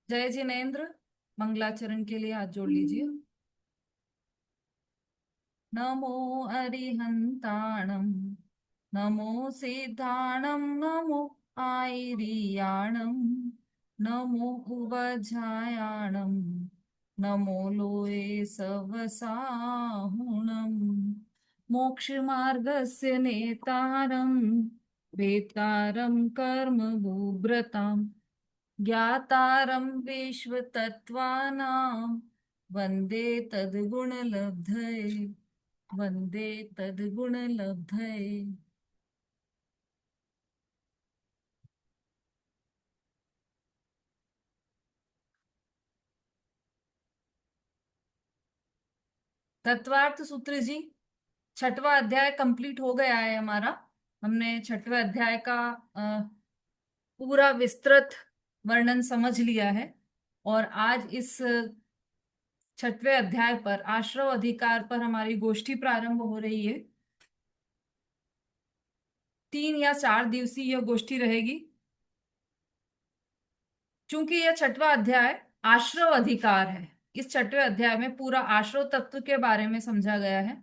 जय जिनेन्द्र। मंगलाचरण के लिए हाथ जोड़ लीजिए। नमो अरिहंताणं, नमो सिद्धाणं, नमो आयरियाणं, नमो उवझायाणं, नमो लोये सवसाहुणं, मोक्षमार्गस्य नेतारं, वेतारं कर्मभूभृतां, ज्ञातारं विश्वतत्त्वानां, वन्दे तद्गुणलब्धये, वन्दे तद्गुणलब्धये। तत्वार्थ सूत्र जी, छठवां अध्याय कंप्लीट हो गया है हमारा। हमने छठवें अध्याय का पूरा विस्तृत वर्णन समझ लिया है। और आज इस छठवें अध्याय पर, आश्रव अधिकार पर, हमारी गोष्ठी प्रारंभ हो रही है। 3 या 4 दिवसीय यह गोष्ठी रहेगी। चूंकि यह छठवां अध्याय आश्रव अधिकार है, इस छठवें अध्याय में पूरा आश्रव तत्व के बारे में समझा गया है।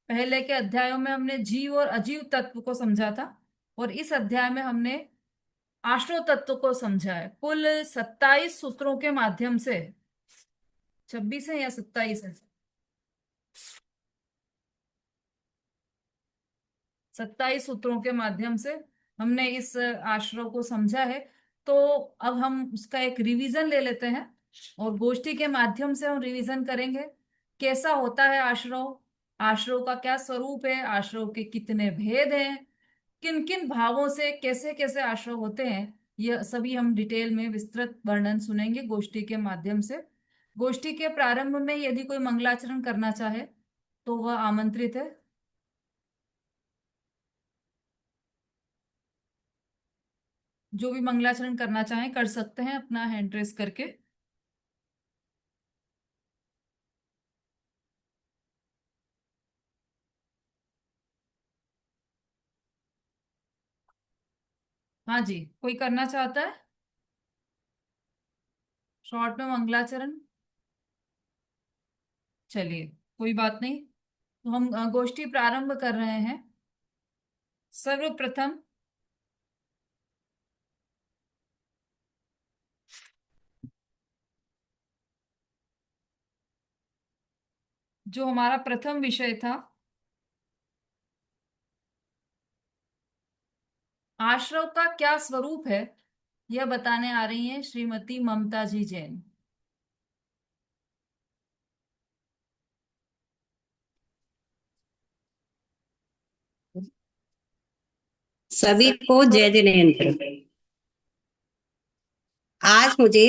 पहले के अध्यायों में हमने जीव और अजीव तत्व को समझा था, और इस अध्याय में हमने आश्रव तत्व को समझा है। कुल 27 सूत्रों के माध्यम से, 26 है या 27 है, 27 सूत्रों के माध्यम से हमने इस आश्रव को समझा है। तो अब हम उसका एक रिवीजन ले लेते हैं, और गोष्ठी के माध्यम से हम रिवीजन करेंगे कैसा होता है आश्रव, आश्रव का क्या स्वरूप है, आश्रव के कितने भेद हैं, किन किन भावों से कैसे कैसे आश्रव होते हैं। यह सभी हम डिटेल में विस्तृत वर्णन सुनेंगे गोष्ठी के माध्यम से। गोष्ठी के प्रारंभ में यदि कोई मंगलाचरण करना चाहे तो वह आमंत्रित है। जो भी मंगलाचरण करना चाहें कर सकते हैं अपना हैंड रेस करके। हाँ जी, कोई करना चाहता है शॉर्ट में मंगलाचरण? चलिए, कोई बात नहीं। तो हम गोष्ठी प्रारंभ कर रहे हैं। सर्वप्रथम जो हमारा प्रथम विषय था, आश्रव का क्या स्वरूप है, यह बताने आ रही हैं श्रीमती ममता जी जैन। सभी को जय जिनेन्द्र। आज मुझे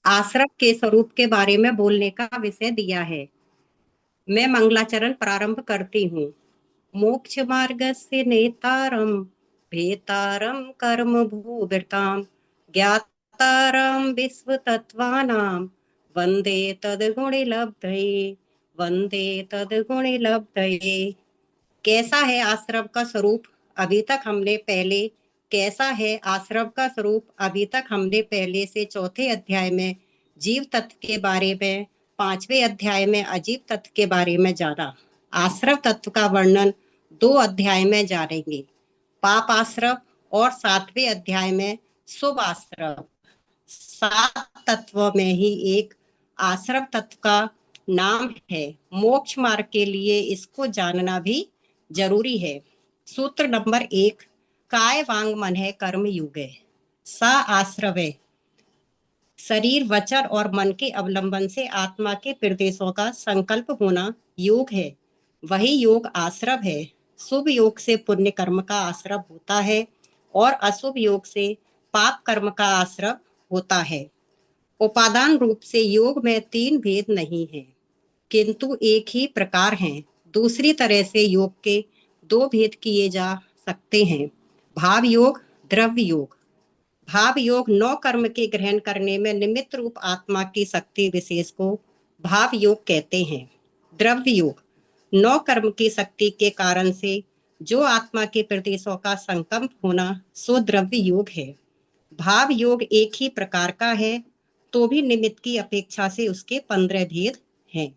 आश्रम के स्वरूप के बारे में बोलने का विषय दिया है। मैं मंगलाचरण प्रारंभ करती हूँ। मोक्ष मार्गस्य नेतारं, भेतारं कर्म भूभृतां, ज्ञातारं विश्वतत्त्वानां, वन्दे तद्गुणिलब्धये, वन्दे तद्गुणिलब्धये। कैसा है आश्रम का स्वरूप? अभी तक हमने पहले कैसा है आश्रम का स्वरूप अभी तक हमने पहले से चौथे अध्याय में जीव तत्व के बारे में 5वें अध्याय में अजीव तत्व के बारे में जाना। आश्रव तत्व का वर्णन 2 अध्याय में जानेंगे। पाप आश्रव और 7वें अध्याय में शुभ आश्रव। 7 तत्वों में ही एक आश्रव तत्व का नाम है। मोक्ष मार्ग के लिए इसको जानना भी जरूरी है। सूत्र नंबर 1, काय वांग मन है कर्म युग है। सा आश्रव है, शरीर वचन और मन के अवलंबन से आत्मा के प्रदेशों का संकल्प होना योग है। वही योग आश्रव है। शुभ योग से पुण्य कर्म का आश्रव होता है और अशुभ योग से पाप कर्म का आश्रव होता है। उपादान रूप से योग में 3 भेद नहीं है, किंतु एक ही प्रकार हैं। दूसरी तरह से योग के 2 भेद किए जा सकते हैं, भाव योग, द्रव्य योग। भाव योग 9 कर्म के ग्रहण करने में निमित्त रूप आत्मा की शक्ति विशेष को भाव योग कहते हैं। द्रव्य योग 9 कर्म की शक्ति के कारण से जो आत्मा के प्रदेशों का संकल्प होना सो द्रव्य योग है। भाव योग एक ही प्रकार का है, तो भी निमित्त की अपेक्षा से उसके 15 भेद हैं।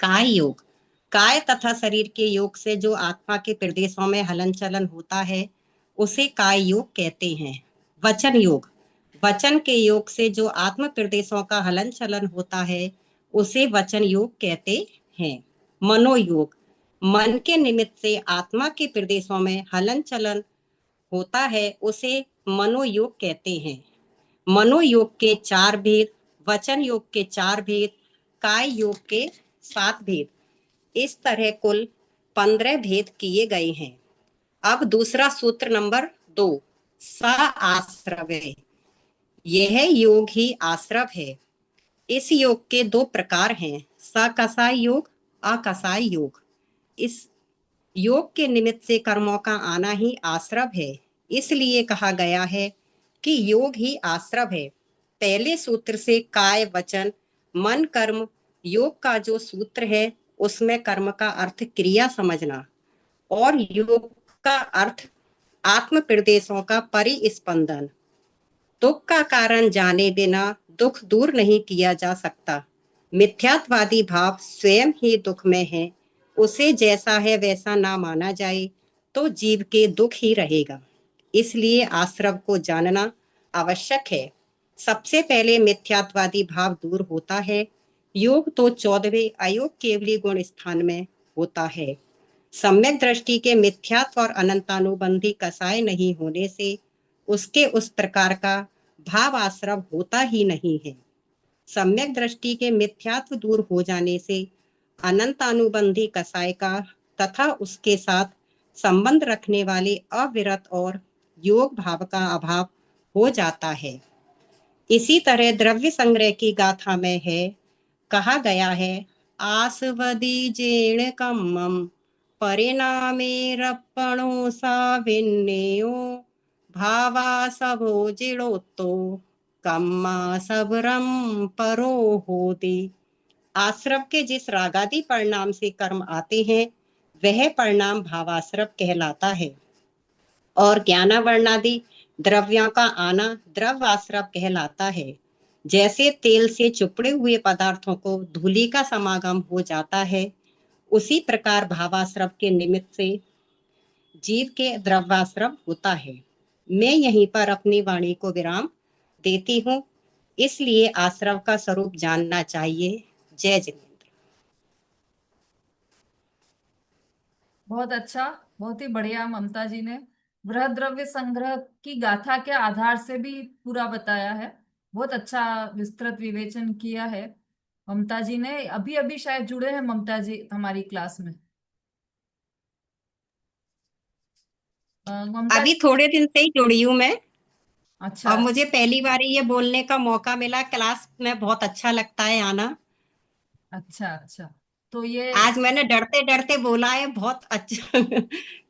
काय योग, काय तथा शरीर के योग से जो आत्मा के प्रदेशों में हलन चलन होता है उसे काय योग कहते हैं। वचन योग, वचन के योग से जो आत्म प्रदेशों का हलन चलन होता है उसे वचन योग कहते हैं। मनोयोग, मन के निमित्त से आत्मा के प्रदेशों में हलन चलन होता है उसे मनोयोग कहते हैं। मनोयोग के 4 भेद, वचन योग के 4 भेद, काय योग के 7 भेद, इस तरह कुल 15 भेद किए गए हैं। अब दूसरा सूत्र नंबर 2, सा आश्रव है। यह योग ही आश्रव है। इस योग के 2 प्रकार हैं, सकसाय योग, अकसाय योग। इस योग के निमित्त से कर्मों का आना ही आश्रव है, इसलिए कहा गया है कि योग ही आश्रव है। पहले सूत्र से काय वचन मन कर्म योग का जो सूत्र है उसमें कर्म का अर्थ क्रिया समझना और योग का अर्थ आत्म प्रदेशों का परिस्पंदन। दुख का कारण जाने बिना दुख दूर नहीं किया जा सकता। मिथ्यात्वादी भाव स्वयं ही दुख में है, उसे जैसा है वैसा ना माना जाए तो जीव के दुख ही रहेगा। इसलिए आश्रव को जानना आवश्यक है। सबसे पहले मिथ्यात्वादी भाव दूर होता है। योग तो 14वें अयोग केवली गुण स्थान में होता है। सम्यक दृष्टि के मिथ्यात्व और अनंतानुबंधी कसाय नहीं होने से उसके उस प्रकार का भाव आश्रव होता ही नहीं है। सम्यक दृष्टि के मिथ्यात्व दूर हो जाने से अनंतानुबंधी कसाय का तथा उसके साथ संबंध रखने वाले अविरत और योग भाव का अभाव हो जाता है। इसी तरह द्रव्य संग्रह की गाथा में है, कहा गया है, आसवदी जेण कम्मम परिणामेरपणो साभिन्नेयो भावा सबो जिड़ोत्तो कम्मा सबरम परो होती। आश्रव के जिस रागादि परिणाम से कर्म आते हैं वह परिणाम भावाश्रव कहलाता है और ज्ञानावर्णादि द्रव्यों का आना द्रव्याश्रव कहलाता है। जैसे तेल से चुपड़े हुए पदार्थों को धूलि का समागम हो जाता है, उसी प्रकार भावाश्रव के निमित्त से जीव के द्रव्याश्रव होता है। मैं यहीं पर अपनी वाणी को विराम देती हूँ, इसलिए आश्रव का स्वरूप जानना चाहिए। जय जिनेन्द्र। बहुत अच्छा, बहुत ही बढ़िया ममता जी ने बृहद द्रव्य संग्रह की गाथा के आधार से भी पूरा बताया है। बहुत अच्छा विस्तृत विवेचन किया है ममता जी ने। अभी अभी शायद जुड़े हैं ममता जी हमारी क्लास में। ममता अभी जी। थोड़े दिन से ही जुड़ी हूँ मैं अच्छा। और मुझे पहली बार ये बोलने का मौका मिला। क्लास में बहुत अच्छा लगता है आना। अच्छा अच्छा। तो ये आज मैंने डरते डरते बोला है, बहुत अच्छा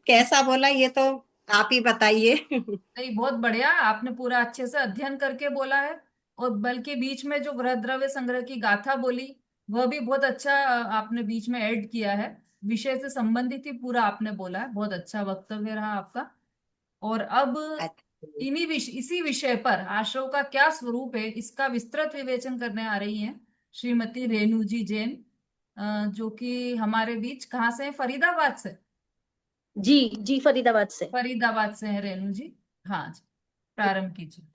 कैसा बोला ये तो आप ही बताइए। नहीं, बहुत बढ़िया, आपने पूरा अच्छे से अध्ययन करके बोला है। और बल्कि बीच में जो बृहद द्रव्य संग्रह की गाथा बोली वह भी बहुत अच्छा आपने बीच में ऐड किया है। विषय से संबंधित ही पूरा आपने बोला है। बहुत अच्छा वक्तव्य रहा आपका। और अब अच्छा। इसी विषय पर आश्रव का क्या स्वरूप है इसका विस्तृत विवेचन करने आ रही हैं श्रीमती रेणु जी जैन, जो कि हमारे बीच कहाँ से है, फरीदाबाद से। जी जी, फरीदाबाद से। फरीदाबाद से है रेणु जी। हाँ जी, प्रारंभ कीजिए।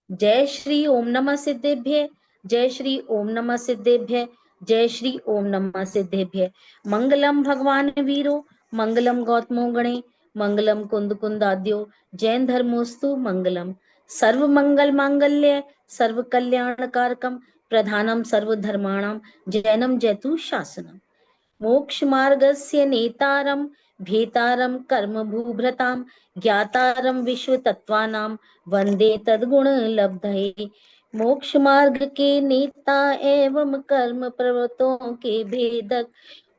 जय श्री ओम नमः सिद्धेभ्य, जय श्री ओम नमः सिद्धेभ्य, जय श्री ओम नमः सिद्धेभ्य। मंगलम भगवान वीरो, मंगलम गौतमो गणे, मंगलम कुंद कुंदाद्यो, जैन धर्मोस्तु मंगलम। सर्व मंगल मांगल्य, सर्व कल्याण कारकम, प्रधानम सर्व धर्माणाम, जैनम जयतु शासनम। मोक्ष मार्गस्य नेतारं भेतारं कर्म भूभृतां, ज्ञातारं विश्व तत्वानां, वंदे तद्गुण लब्धये। मोक्ष मार्ग के नेता एवं कर्म प्रवृत्तों के भेदक,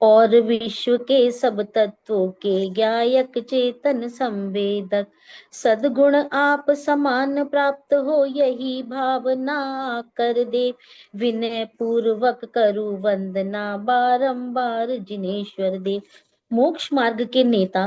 और विश्व के सब तत्वों के ज्ञायक चेतन संवेदक। सद्गुण आप समान प्राप्त हो, यही भावना कर दे। विनय पूर्वक करूं वंदना, बारंबार जिनेश्वर देव। मोक्ष मार्ग के नेता,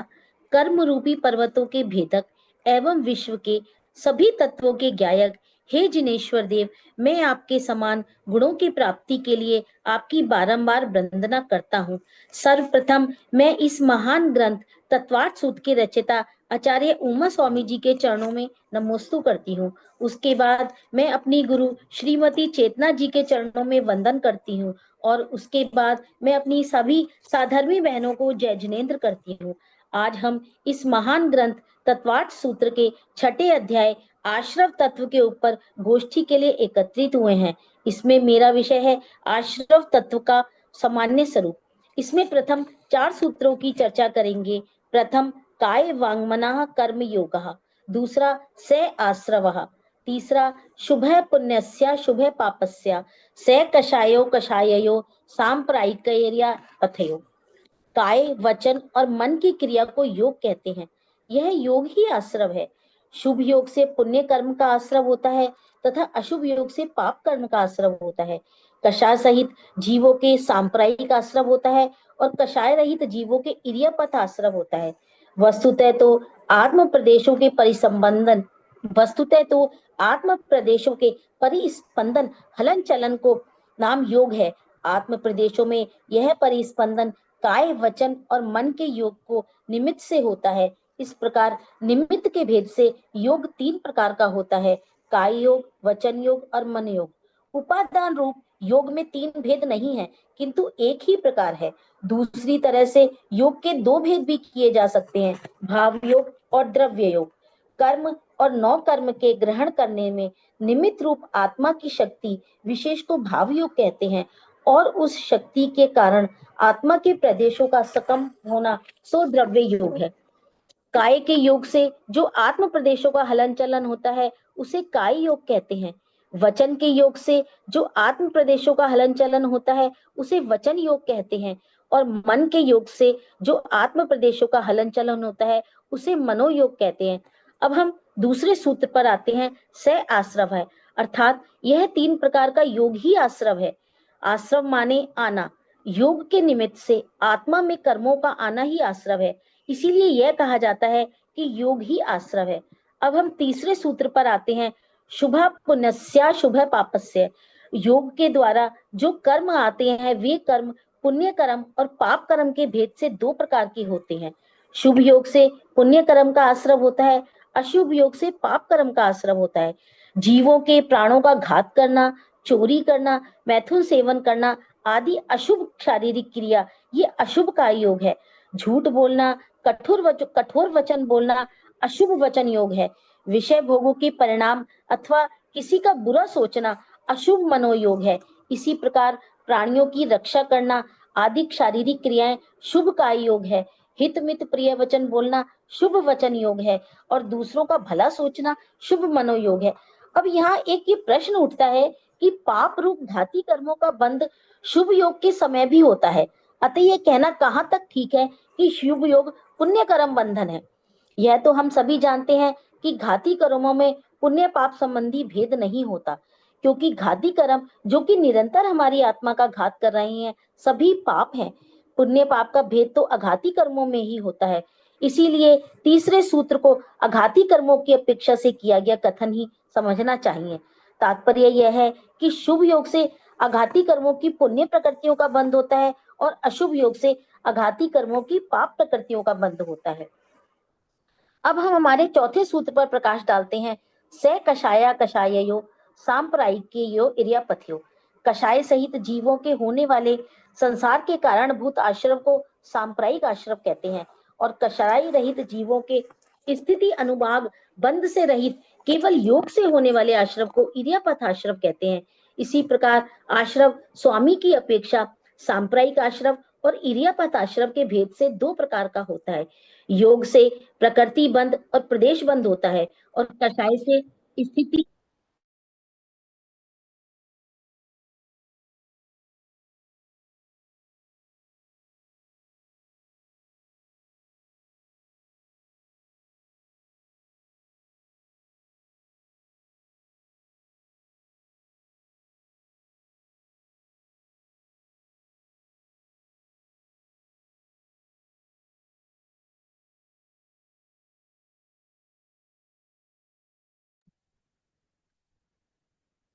कर्म रूपी पर्वतों के भेदक एवं विश्व के सभी तत्वों के ज्ञायक, हे जिनेश्वर देव, मैं आपके समान गुणों की प्राप्ति के लिए आपकी बारंबार वंदना करता हूँ। सर्वप्रथम मैं इस महान ग्रंथ तत्वार्थ सूत्र के रचयिता आचार्य उमा स्वामी जी के चरणों में नमोस्तु करती हूँ। उसके बाद मैं अपनी गुरु श्रीमती चेतना जी के चरणों में वंदन करती हूँ, और उसके बाद मैं अपनी सभी साधर्मी बहनों को जय जिनेन्द्र करती हूँ। आज हम इस महान ग्रंथ तत्वार्थ सूत्र के छठे अध्याय आश्रव तत्व के ऊपर गोष्ठी के लिए एकत्रित हुए हैं। इसमें मेरा विषय है आश्रव तत्व का सामान्य स्वरूप। इसमें प्रथम 4 सूत्रों की चर्चा करेंगे। प्रथम काय वांगमनः कर्म योगः, दूसरा से आश्रवः, तीसरा शुभः पुण्यस्य शुभः पापस्य, से कषायो कषाययो सांप्रदायिकया अथयो। काय, वचन और मन की क्रिया को योग कहते हैं। यह योग ही आश्रव है। शुभ योग से पुण्य कर्म का आश्रव होता है तथा अशुभ योग से पाप कर्म का आश्रव होता है। कषाय सहित जीवों के सांप्रदायिक आश्रव होता है और कषाय रहित जीवों के इरियापथ आश्रव होता है। वस्तुतः तो आत्म प्रदेशों के परिसंबंधन वस्तुतः तो आत्म प्रदेशों के परिस्पंदन हलन चलन को नाम योग है। आत्म प्रदेशों में यह परिस्पंदन काय, वचन और मन के योग को निमित्त से होता है। इस प्रकार निमित्त के भेद से योग 3 प्रकार का होता है, काय योग, वचन योग और मन योग। उपादान रूप योग में 3 भेद नहीं है, किंतु एक ही प्रकार है। दूसरी तरह से योग के 2 भेद भी किए जा सकते हैं, भाव योग और द्रव्य योग। कर्म और नौ कर्म के ग्रहण करने में निमित्त रूप आत्मा की शक्ति विशेष को भाव योग कहते हैं, और उस शक्ति के कारण आत्मा के प्रदेशों का सकम होना सो द्रव्य योग है। काय के योग से जो आत्म प्रदेशों का हलन चलन होता है उसे काय योग कहते हैं। वचन के योग से जो आत्म प्रदेशों का हलन चलन होता है उसे वचन योग कहते हैं, और मन के योग से जो आत्म प्रदेशों का हलन चलन होता है उसे मनोयोग कहते हैं। अब हम दूसरे सूत्र पर आते हैं। से आश्रव है, अर्थात यह 3 प्रकार का योग ही आश्रव है। आश्रव माने आना। योग के निमित्त से आत्मा में कर्मों का आना ही आश्रव है। इसीलिए यह कहा जाता है कि योग ही आश्रव है। अब हम तीसरे सूत्र पर आते हैं। शुभ पुण्यस्य शुभ पापस्य। योग के द्वारा जो कर्म आते हैं वे कर्म पुण्य कर्म और पाप कर्म के भेद से 2 प्रकार के होते हैं। शुभ योग से पुण्य कर्म का आश्रव होता है, अशुभ योग से पाप कर्म का आश्रव होता है। जीवों के प्राणों का घात करना, चोरी करना, मैथुन सेवन करना आदि अशुभ शारीरिक क्रिया, ये अशुभ का योग है। झूठ बोलना, कठोर वचन बोलना अशुभ वचन योग है। विषय भोगों के परिणाम अथवा किसी का बुरा सोचना अशुभ मनोयोग है। इसी प्रकार प्राणियों की रक्षा करना आदि शारीरिक क्रियाएं शुभ काय योग है। हित मित प्रिय वचन बोलना शुभ वचन योग है, और दूसरों का भला सोचना शुभ मनोयोग है। अब यहाँ एक ये प्रश्न उठता है कि पाप रूप घाती कर्मों का बंध शुभ योग के समय भी होता है, अतः ये कहना कहाँ तक ठीक है कि शुभ योग पुण्य कर्म बंधन है। यह तो हम सभी जानते हैं कि घाती कर्मों में पुण्य पाप संबंधी भेद नहीं होता, क्योंकि घाती कर्म जो कि निरंतर हमारी आत्मा का घात कर रहे हैं सभी पाप हैं। पुण्य पाप का भेद तो अघाती कर्मों में ही होता है। इसीलिए तीसरे सूत्र को अघाती कर्मों की अपेक्षा से किया गया कथन ही समझना चाहिए। तात्पर्य यह है कि शुभ योग से आघाती कर्मों की पुण्य प्रकृतियों का बंध होता है और अशुभ योग से आघाती कर्मों की पाप प्रकृतियों का बंध होता है। अब हम हमारे चौथे सूत्र पर प्रकाश डालते हैं। स कषाया कषाययो सांप्रदायिकयो इर्यापथयो। कषाय सहित जीवों के होने वाले संसार के कारणभूत आश्रम को सांप्रदायिक आश्रम कहते हैं और कषाय रहित जीवों के स्थिति अनुभाग बंध से रहित केवल योग से होने वाले आश्रम को इर्यापथ आश्रम कहते हैं। इसी प्रकार आश्रम स्वामी की अपेक्षा सांप्रदायिक आश्रम और इर्यापथ आश्रम के भेद से दो प्रकार का होता है। योग से प्रकृति बंद और प्रदेश बंद होता है और कषाय से स्थिति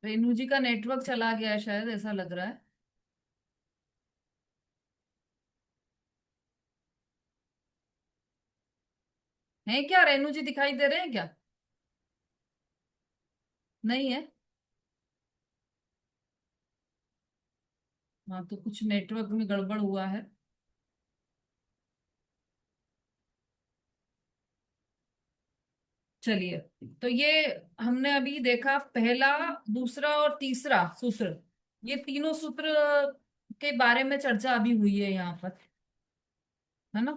रेणु जी का नेटवर्क चला गया है शायद, ऐसा लग रहा है। है क्या रेणु जी, दिखाई दे रहे हैं क्या? नहीं है? हाँ, तो कुछ नेटवर्क में गड़बड़ हुआ है। चलिए, तो ये हमने अभी देखा पहला, दूसरा और तीसरा सूत्र। ये तीनों सूत्र के बारे में चर्चा अभी हुई है यहाँ पर, है ना।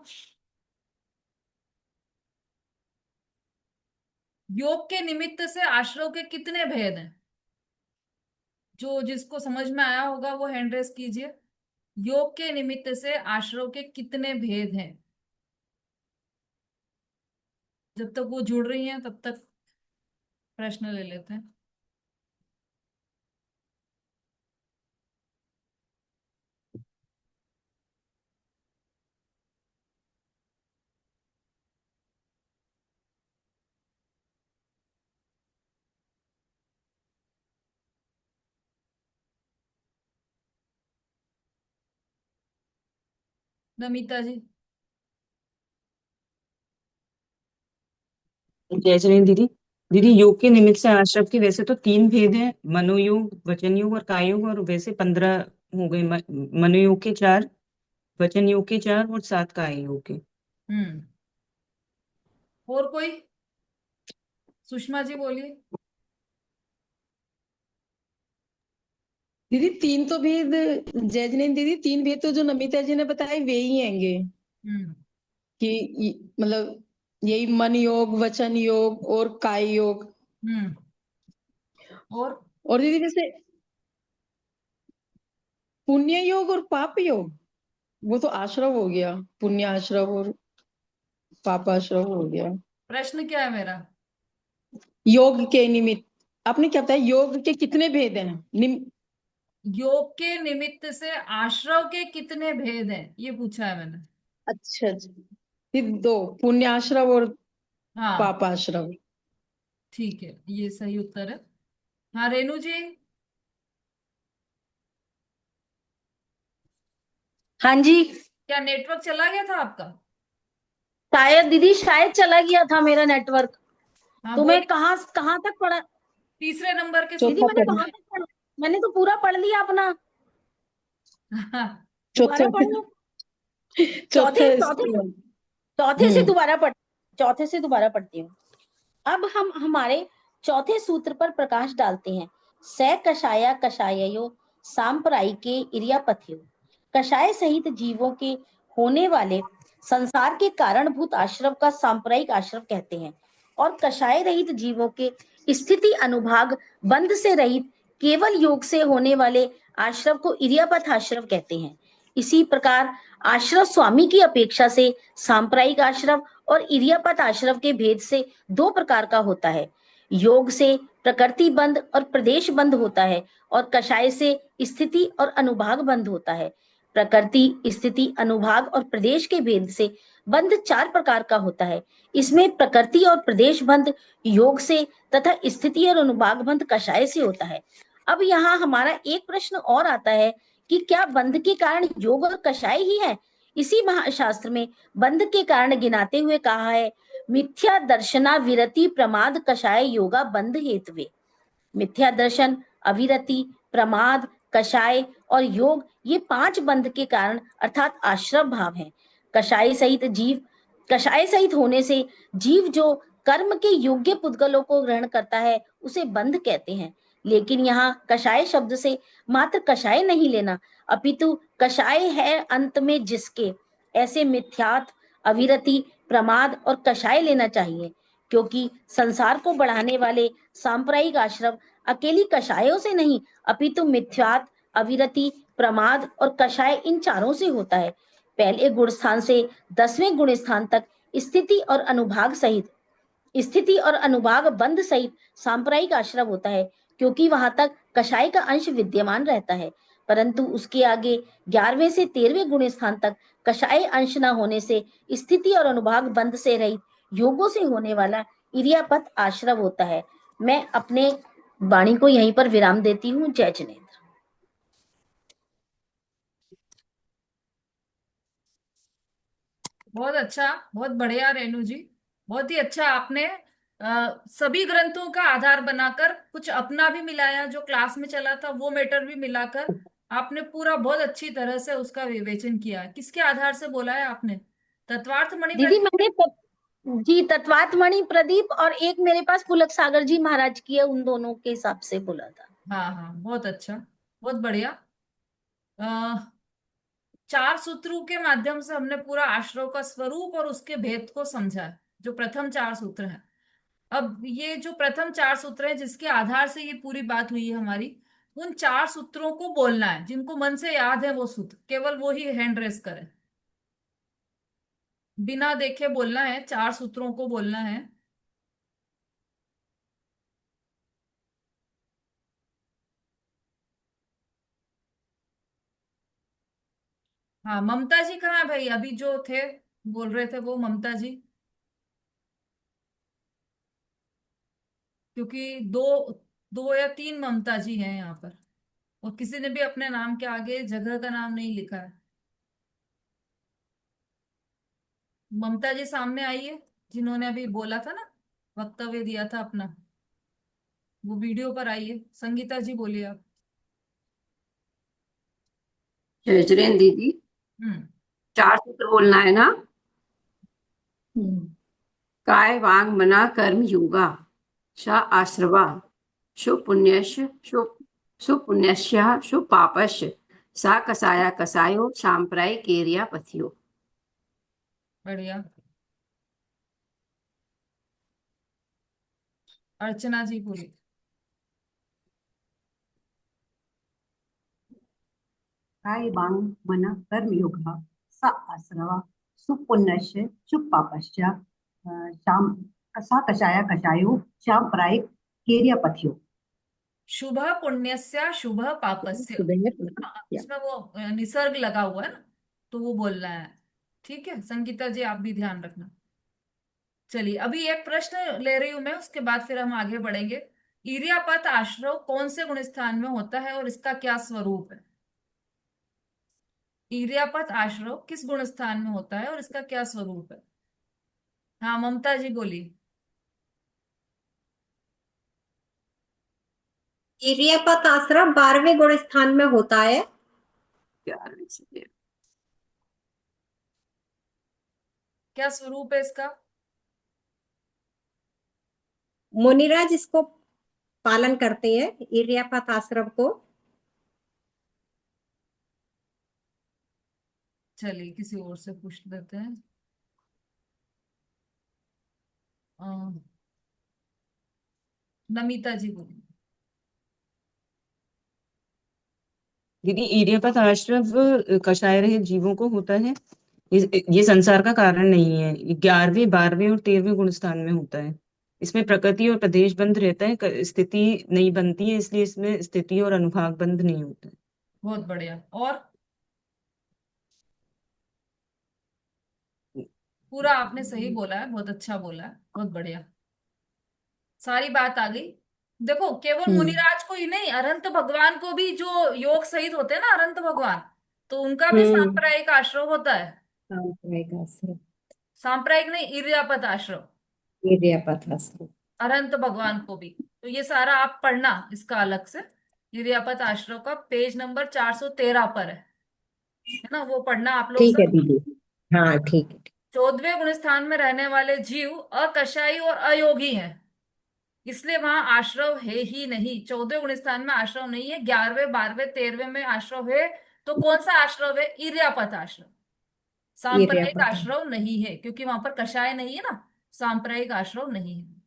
योग के निमित्त से आश्रव के कितने भेद हैं? जो जिसको समझ में आया होगा वो हैंड रेस कीजिए। योग के निमित्त से आश्रव के कितने भेद हैं? जब तक वो जुड़ रही हैं तब तक प्रश्न ले लेते हैं। नमिता जी। जय जैन दीदी। दीदी, योग के निमित्त से आश्रम के वैसे तो तीन भेद हैं, मनोयोग, वचन योग और काय योग, और वैसे 15 हो गए। मनोयोग के 4, वचन योग के 4 और 7 काय योग के। हम्म। और कोई? सुषमा जी बोलिए। दीदी तीन तो भेद, जैजनेन दीदी तीन भेद तो जो नमिता जी ने बताए वे ही हैंगे हम्म। कि मतलब यही मन योग, वचन योग और काय योग। हम्म। और और दीदी वैसे पुण्य योग और पाप योग वो तो आश्रव हो गया, पुण्य आश्रव और पाप आश्रव हो गया। प्रश्न क्या है मेरा? योग के निमित्त आपने क्या बताया, योग के कितने भेद हैं? योग के निमित्त से आश्रव के कितने भेद हैं, ये पूछा है मैंने। अच्छा जी, फिर दो, पुण्य आश्रव और हाँ, पाप आश्रव। ठीक है, ये सही उत्तर है। हाँ रेणु जी। हाँ जी। क्या नेटवर्क चला गया था आपका? शायद दीदी, शायद चला गया था मेरा नेटवर्क। हाँ तुम्हें बोलिए। कहाँ कहाँ तक पढ़ा? तीसरे नंबर के दीदी सूत्र चौथा मैंने पे पढ़, कहाँ है। तक पढ़ा? मैंने तो पूरा पढ़ लिया अपना। हाँ। चौथा दोबारा पढ़ू? चौथा चौथे चौथे चौथे से हम्म। दोबारा पढ़ चौथे से दोबारा पढ़ती हूँ। अब हम हमारे चौथे सूत्र पर प्रकाश डालते हैं। स कषाया कषाययो सांप्रदायिके इर्यापथयो। कषाय सहित जीवों के होने वाले संसार के कारणभूत आश्रम का सांप्रदायिक आश्रम कहते हैं और कषाय रहित जीवों के स्थिति अनुभाग बंध से रहित केवल योग से होने वाले आश्रम को इर्यापथ आश्रम कहते हैं। इसी प्रकार आश्रम स्वामी की अपेक्षा से सांप्रदायिक आश्रम और इर्यापथ आश्रम के भेद से दो प्रकार का होता है। योग से प्रकृति बंद और प्रदेश बंद होता है और कषाय से स्थिति और अनुभाग बंद होता है। प्रकृति, स्थिति, अनुभाग और प्रदेश के भेद से बंध 4 प्रकार का होता है। इसमें प्रकृति और प्रदेश बंध योग से तथा स्थिति और अनुभाग बंध कषाय से होता है। अब यहाँ हमारा एक प्रश्न और आता है कि क्या बंध के कारण योग और कषाय ही है? इसी महाशास्त्र में बंध के कारण गिनाते हुए कहा है, मिथ्या दर्शना विरति प्रमाद कषाय योगा बंध हेतवे। मिथ्या दर्शन, अविरति, प्रमाद, कषाय और योग, ये 5 बंध के कारण अर्थात आश्रव भाव है। कषाय सहित होने से जीव जो कर्म के योग्य पुद्गलों को ग्रहण करता है उसे बंध कहते हैं। लेकिन यहाँ कषाय शब्द से मात्र कषाय नहीं लेना, अपितु कषाय है अंत में जिसके, ऐसे मिथ्यात्व, अविरति, प्रमाद और कषाय लेना चाहिए, क्योंकि संसार को बढ़ाने वाले सांप्रदायिक आश्रम अकेली कषायों से नहीं अपितु मिथ्यात्व, अविरति, प्रमाद और कषाय इन चारों से होता है। पहले गुण स्थान से 10वें गुण स्थान तक स्थिति और अनुभाग बंध सहित सांप्रदायिक आश्रम होता है, क्योंकि वहां तक कषाय का अंश विद्यमान रहता है, परंतु उसके आगे 11वें से 13वें गुण स्थान तक कषाय अंश न होने से स्थिति और अनुभाग बंध से रहित योगों से होने वाला इरियापत आश्रव होता है। मैं अपने वाणी को यहीं पर विराम देती हूँ। जय जिनेन्द्र। बहुत अच्छा, बहुत बढ़िया रेणु जी। बहुत ही अच्छा आपने सभी ग्रंथों का आधार बनाकर कुछ अपना भी मिलाया, जो क्लास में चला था वो मैटर भी मिलाकर आपने पूरा बहुत अच्छी तरह से उसका विवेचन किया। किसके आधार से बोला है आपने? तत्वार्थ मणि दीदी जी तत्वात्मणि प्रदीप और एक मेरे पास पुलक सागर जी महाराज की है, उन दोनों के हिसाब से बोला था। हाँ हाँ, बहुत अच्छा, बहुत बढ़िया। 4 सूत्रों के माध्यम से हमने पूरा आश्रव का स्वरूप और उसके भेद को समझा है, जो प्रथम 4 सूत्र हैं। अब ये जो प्रथम 4 सूत्र हैं जिसके आधार से ये पूरी बात हुई है हमारी, उन 4 सूत्रों को बोलना है। जिनको मन से याद है वो सूत्र केवल वो ही हैंड रेस करें, बिना देखे बोलना है, 4 सूत्रों को बोलना है। हाँ, ममता जी कहाँ है भाई? अभी जो थे बोल रहे थे वो ममता जी, क्योंकि दो 2 या 3 ममता जी हैं यहाँ पर, और किसी ने भी अपने नाम के आगे जगह का नाम नहीं लिखा है। ममता जी सामने आइए, जिन्होंने अभी बोला था ना, वक्तव्य दिया था अपना, वो वीडियो पर आइए। संगीता जी बोलिए आप। जयजरेन दीदी, हम्म। 4 सूत्र बोलना है ना? हम्म। काय वांग मना कर्म योगा सा आश्रवा सुपुण्यश्च सुपुण्यस्य सुपापश्च सा कसाया कसायो सांप्राय केरिया पथियो। बढ़िया। अर्चना जी बोलिए। काय वांग मन कर्म योगा सा आश्रवा सुपुण्यश्च सुपापश्च शाम कसा कषाया कषायो शाम प्राय केरिया पथियो। शुभ पुण्यस्य शुभ पापस्य, या उसमें वो निसर्ग लगा हुआ है ना, तो वो बोलना है। ठीक है संगीता जी, आप भी ध्यान रखना। चलिए, अभी एक प्रश्न ले रही हूं मैं, उसके बाद फिर हम आगे बढ़ेंगे। इरियापत आश्रव कौन से गुण स्थान में होता है और इसका क्या स्वरूप है? इरियापत आश्रव किस गुण स्थान में होता है और इसका क्या स्वरूप है? हाँ, ममता जी बोलिए। इरियापत आश्रम 12वें गुण स्थान में होता है। 11वें से क्या स्वरूप है इसका? मुनिराज इसको पालन करते हैं, इरियापत आश्रम को। चलिए किसी और से पूछ लेते हैं। अ, नमिता जी बोलिए। दीदी, इडियापथ आश्रव कषाय रहित जीवों को होता है। ये संसार का कारण नहीं है। ये 11वें, 12वें और 13वें गुण स्थान में होता है। इसमें प्रकृति और प्रदेश बंध रहता है, स्थिति नहीं बनती है, इसलिए इसमें स्थिति और अनुभाग बंध नहीं होता है। बहुत बढ़िया। और पूरा आपने सही बोला है, बहुत अच्छा बोला है, बहुत बढ़िया, सारी बात आ गई। देखो केवल हम्म। मुनिराज को ही नहीं, अरंत भगवान को भी, जो योग सहित होते हैं ना अरंत भगवान, तो उनका भी हम्म। सांप्रायिक आश्रम होता है। सांप्रदायिक आश्रम। सांप्रायिक नहीं, इर्यापत आश्रम, निर्यापत आश्रम। अरंत भगवान को भी। तो ये सारा आप पढ़ना इसका अलग से, इर्यापत आश्रम का पेज नंबर 413 पर है ना, वो पढ़ना आप लोग ठीक है सब। दीदी। हाँ ठीक है। 14वें गुण स्थान में रहने वाले जीव अकशाई और अयोगी हैं, इसलिए वहां आश्रव है ही नहीं। 14वें गुण स्थान में आश्रव नहीं है, 11वें 12वें 13वें में आश्रव है। तो कौन सा आश्रव है? इर्यापत आश्रम। सांप्रदायिक निर्यापत। आश्रव नहीं है, क्योंकि वहां पर कषाय नहीं है ना, सांप्रदायिक आश्रव नहीं है।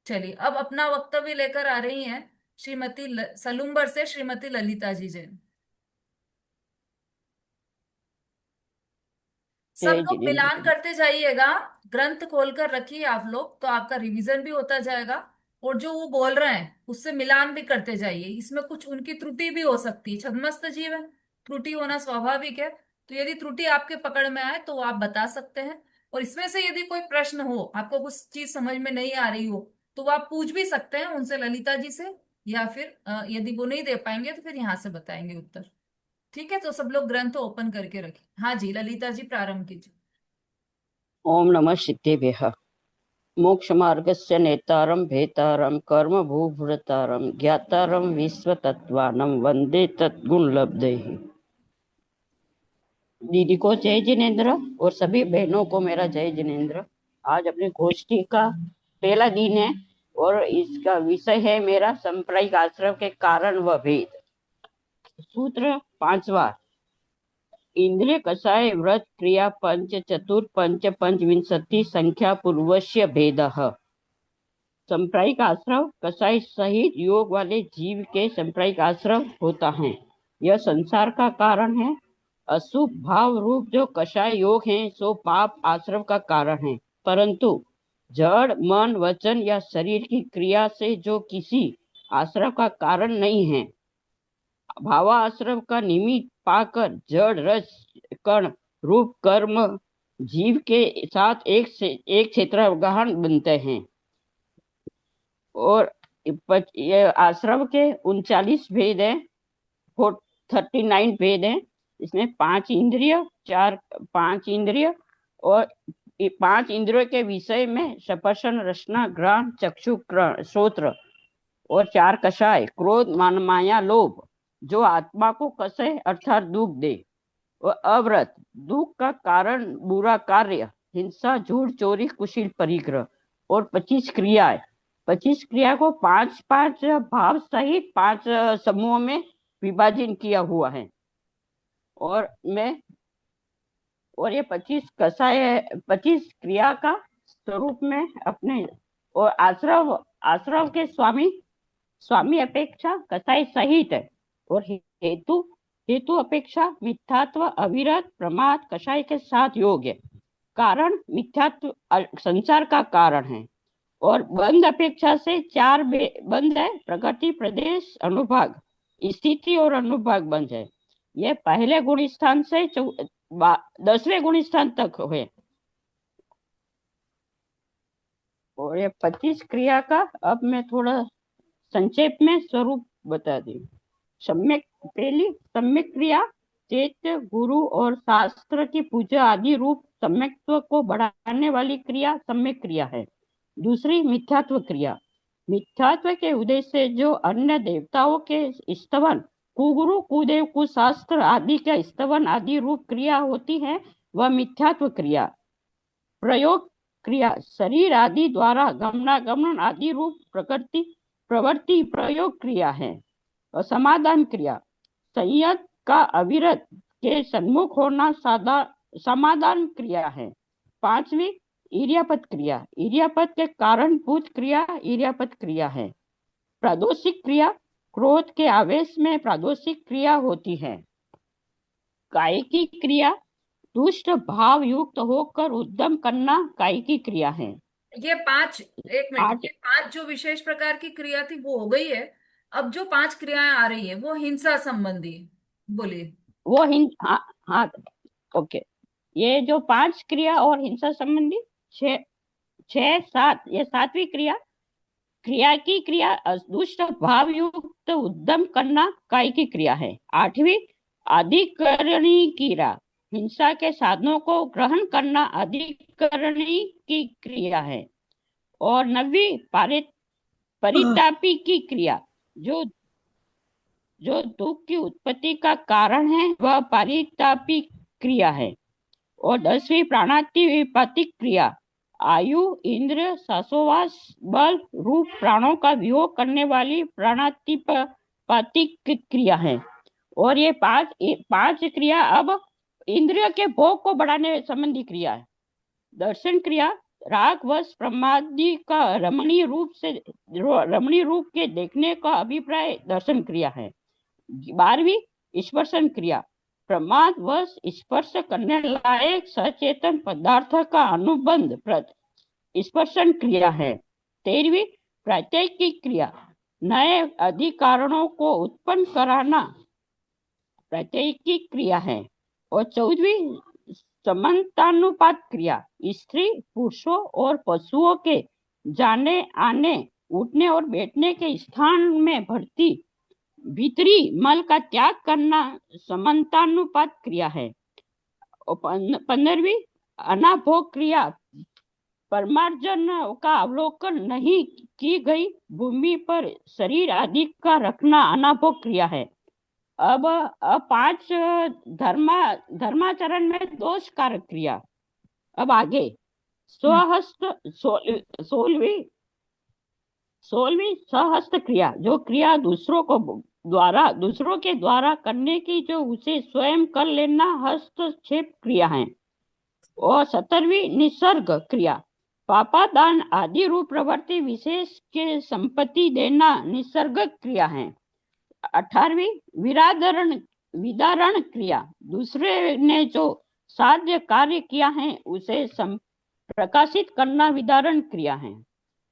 चलिए अब अपना वक्तव्य लेकर आ रही हैं श्रीमती सलूम्बर से श्रीमती ललिता जी जैन। सब जय लोग मिलान जिनेन्द्र। करते जाइएगा, ग्रंथ खोलकर रखिए आप लोग, तो आपका रिवीजन भी होता जाएगा। और जो वो बोल रहे हैं उससे मिलान भी करते जाइए, इसमें कुछ उनकी त्रुटि भी हो सकती है, छद्मस्त जीव है, त्रुटि होना स्वाभाविक है। तो यदि त्रुटि आपके पकड़ में आए तो आप बता सकते हैं। और इसमें से यदि कोई प्रश्न हो, आपको कुछ चीज समझ में नहीं आ रही हो, तो आप पूछ भी सकते हैं उनसे, ललिता जी से, या फिर यदि वो नहीं दे पाएंगे तो फिर यहाँ से बताएंगे उत्तर। ठीक है, तो सब लोग ग्रंथ ओपन करके रखें। हाँ जी, ललिता जी प्रारंभ कीजिए। ओम नमः सिद्धेभ्यः। मोक्षमार्गस्य नेतारं भेतारं कर्मभूभृतारं ज्ञातारं विश्वतत्त्वानं वन्दे तद्गुणलब्धैः। दीदी को जय जिनेन्द्र और सभी बहनों को मेरा जय जिनेन्द्र। आज अपनी गोष्ठी का पहला दिन है और इसका विषय है मेरा सांप्रदायिक आश्रम के कारण व भेद। सूत्र 5वां। इंद्रिय कषाय व्रत क्रिया पंच चतुर पंच पंचविंशति संख्या पूर्वस्य भेदः। सांप्रदायिक आश्रम कषाय सहित योग वाले जीव के सांप्रदायिक आश्रम होता है। यह संसार का कारण है। अशुभ भाव रूप जो कषाय योग है सो पाप आश्रम का कारण है, परंतु जड़ मन वचन या शरीर की क्रिया से जो किसी आश्रम का कारण नहीं है, भावाश्रम का निमित्त पाकर जड़ रस कण रूप कर्म जीव के साथ एक क्षेत्र गहन बनते हैं। और ये आश्रम के 39 भेद है, 39 भेद है। इसमें 5 इंद्रिय और 5 इंद्रियों के विषय में स्पर्शन रसना घ्राण चक्षु श्रोत्र, और 4 कषाय क्रोध मान माया लोभ जो आत्मा को कसे अर्थात दुख दे, और अव्रत दुख का कारण बुरा कार्य हिंसा झूठ चोरी कुशील परिग्रह, और 25 क्रियाएं। 25 क्रिया को 5 भाव सहित 5 समूहों में विभाजन किया हुआ है। और ये 25 कषाय 25 क्रिया का स्वरूप में अपने और आश्रम के स्वामी अपेक्षा कसाई सहित है, और हेतु अपेक्षा मिथ्यात्व अविरत प्रमाद कषाय के साथ योग है। कारण मिथ्यात्व संसार का कारण है, और बंध अपेक्षा से 4 बंध है, प्रकृति प्रदेश अनुभाग स्थिति और अनुभाग बंध है। ये पहले गुण स्थान से 10वें गुण स्थान तक हुए। और ये 25 क्रिया का अब मैं थोड़ा संक्षेप में स्वरूप बता दी। पहली सम्यक क्रिया चैत्य गुरु और शास्त्र की पूजा आदि रूप सम्यक्त्व को बढ़ाने वाली क्रिया सम्यक क्रिया है। दूसरी मिथ्यात्व क्रिया, मिथ्यात्व के उद्देश्य से जो अन्य देवताओं के स्तवन कुगुरु कुदेव कुशास्त्र आदि के स्तवन आदि रूप क्रिया होती है, वह मिथ्यात्व क्रिया। प्रयोग क्रिया शरीर आदि द्वारा गमनागमन आदि रूप प्रवृत्ति प्रयोग क्रिया है। और समाधान क्रिया संयत का अविरत के सन्मुख होना समाधान क्रिया है। 5वीं इर्यापत क्रिया, इर्यापत के कारणभूत क्रिया इर्यापत क्रिया है। प्रादोषिक क्रिया क्रोध के आवेश में प्रादोषिक क्रिया होती है। कायिकी क्रिया दुष्ट भाव युक्त होकर उद्यम करना कायिकी क्रिया है। ये 5, एक मिनट, 8 ये 5 जो विशेष प्रकार की क्रिया थी वो हो गई है। अब जो 5 क्रियाएं आ रही है वो हिंसा संबंधी है। बोलिए। वो हाँ हाँ ओके। ये जो 5 क्रिया और हिंसा संबंधी 6 6 7, ये 7वीं क्रिया, क्रिया की क्रिया दुष्ट भाव युक्त उद्यम करना काय की क्रिया है। 8वीं अधिकरणी क्रिया, हिंसा के साधनों को ग्रहण करना अधिकरणी की क्रिया है। और 9वीं परितापी की क्रिया, जो जो दुख की उत्पत्ति का कारण है वह परितापी क्रिया है। और 10वीं प्राणातिपातिक क्रिया, आयु इंद्र श्वासोच्छ्वास बल रूप प्राणों का वियोग करने वाली प्राणातिपातिक क्रिया है। और ये पांच क्रिया अब इंद्रिय के भोग को बढ़ाने संबंधी क्रिया है। दर्शन क्रिया, राग वश प्रमादि का रमणीय रूप के देखने का अभिप्राय दर्शन क्रिया है। 12वीं स्पर्शन क्रिया, प्रमाद वश स्पर्श करने लायक सचेतन पदार्थ का अनुबंध स्पर्शन क्रिया है। 13वीं प्रात्ययिक क्रिया, नए अधिकारणों को उत्पन्न कराना प्रात्ययिक क्रिया है। और 14वीं समानतानुपात क्रिया, स्त्री पुरुषों और पशुओं के जाने आने उठने और बैठने के स्थान में भीतरी मल का त्याग करना समानतानुपात क्रिया है। और 15वीं अनाभोग क्रिया, परमार्जन का अवलोकन नहीं की गई भूमि पर शरीर आदि का रखना अनाभोग क्रिया है। अब 5 धर्माचरण में दोष कारक क्रिया। अब आगे स्वहस्त 16वीं सहस्त क्रिया, जो क्रिया दूसरों के द्वारा करने की जो उसे स्वयं कर लेना हस्तक्षेप क्रिया है। और 17वीं निसर्ग क्रिया, पापादान आदि रूप प्रवृत्ति विशेष के संपत्ति देना निसर्ग क्रिया है। 18वीं विदारण क्रिया, दूसरे ने जो साध्य कार्य किया है उसे प्रकाशित करना विदारण क्रिया है।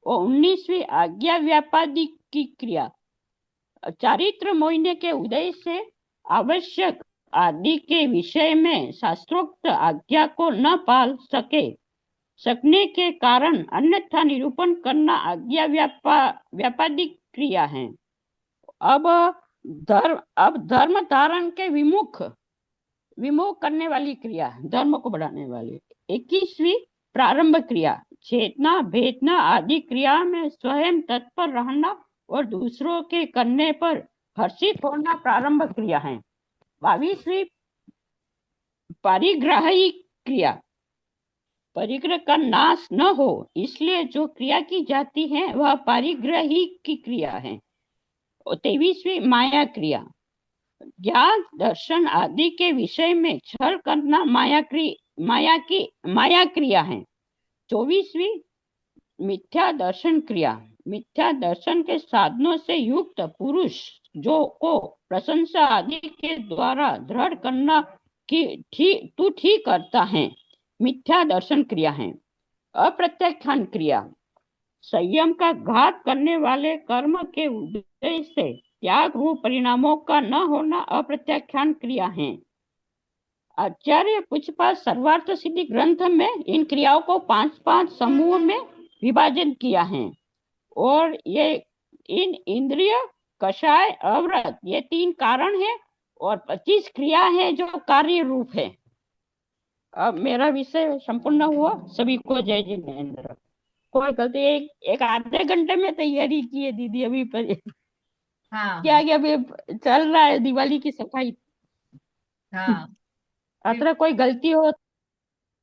और 19वीं आज्ञा व्यापादी की क्रिया, चारित्र मोहने के उदय से आवश्यक आदि के विषय में शास्त्रोक्त आज्ञा को न पाल सकने के कारण अन्यथा निरूपण करना आज्ञा व्यापादी क्रिया है। अब धर्म धारण के विमुख करने वाली क्रिया, धर्म को बढ़ाने वाली। 21वीं प्रारंभ क्रिया, चेतना भेदना आदि क्रिया में स्वयं तत्पर रहना और दूसरों के करने पर हर्षित होना प्रारंभ क्रिया है। 22वीं परिग्राही क्रिया, परिग्रह का नाश न हो इसलिए जो क्रिया की जाती है वह परिग्रही की क्रिया है। और 23वीं माया क्रिया, ज्ञान दर्शन आदि के विषय में छल करना माया क्रिया है। 24वीं मिथ्या दर्शन क्रिया, मिथ्या दर्शन के साधनों से युक्त पुरुष जो को प्रशंसा आदि के द्वारा दृढ़ करना कि तू ठीक करता है, मिथ्या दर्शन क्रिया है। अप्रत्याख्यान क्रिया, संयम का घात करने वाले कर्म के उदय से त्याग रूप परिणामों का न होना अप्रत्याख्यान क्रिया है। आचार्य पुष्पा सर्वार्थ सिद्धि ग्रंथ में इन क्रियाओं को 5-5 समूह में विभाजन किया है। और ये इन इंद्रिय कषाय अवरत ये 3 कारण है और 25 क्रिया है जो कार्य रूप है। अब मेरा विषय संपूर्ण हुआ। सभी को जय जिनेन्द्र। कोई गलती एक आधे घंटे में तैयारी की है दीदी अभी पर। हाँ क्या अभी चल रहा है दिवाली की सफाई। हाँ अगर कोई गलती हो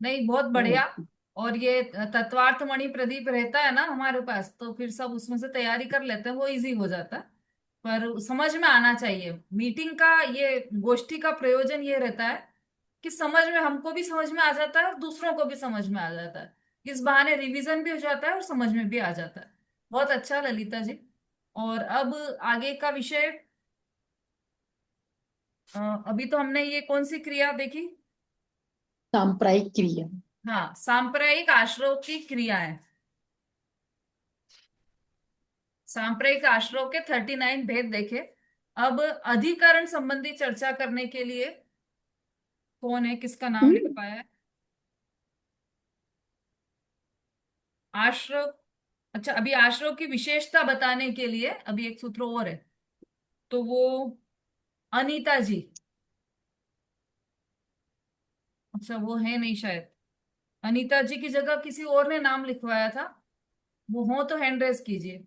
नहीं, बहुत बढ़िया। और ये तत्वार्थ मणि प्रदीप रहता है ना हमारे पास, तो फिर सब उसमें से तैयारी कर लेते हैं, वो इजी हो जाता है। पर समझ में आना चाहिए। मीटिंग का ये गोष्ठी का प्रयोजन ये रहता है कि समझ में, हमको भी समझ में आ जाता है और दूसरों को भी समझ में आ जाता है। इस बहाने रिवीजन भी हो जाता है और समझ में भी आ जाता है। बहुत अच्छा ललिता जी। और अब आगे का विषय, अभी तो हमने ये कौन सी क्रिया देखी? सांप्रदायिक क्रिया। हाँ, सांप्रदायिक आश्रव की क्रिया है। सांप्रदायिक आश्रव के 39 भेद देखे। अब अधिकरण संबंधी चर्चा करने के लिए कौन है, किसका नाम लिख पाया है? आश्रव। अच्छा, अभी आश्रव की विशेषता बताने के लिए अभी एक सूत्र और है, तो वो अनीता जी। अच्छा, वो है नहीं शायद। अनीता जी की जगह किसी और ने नाम लिखवाया था, वो हो तो हैंड रेस कीजिए।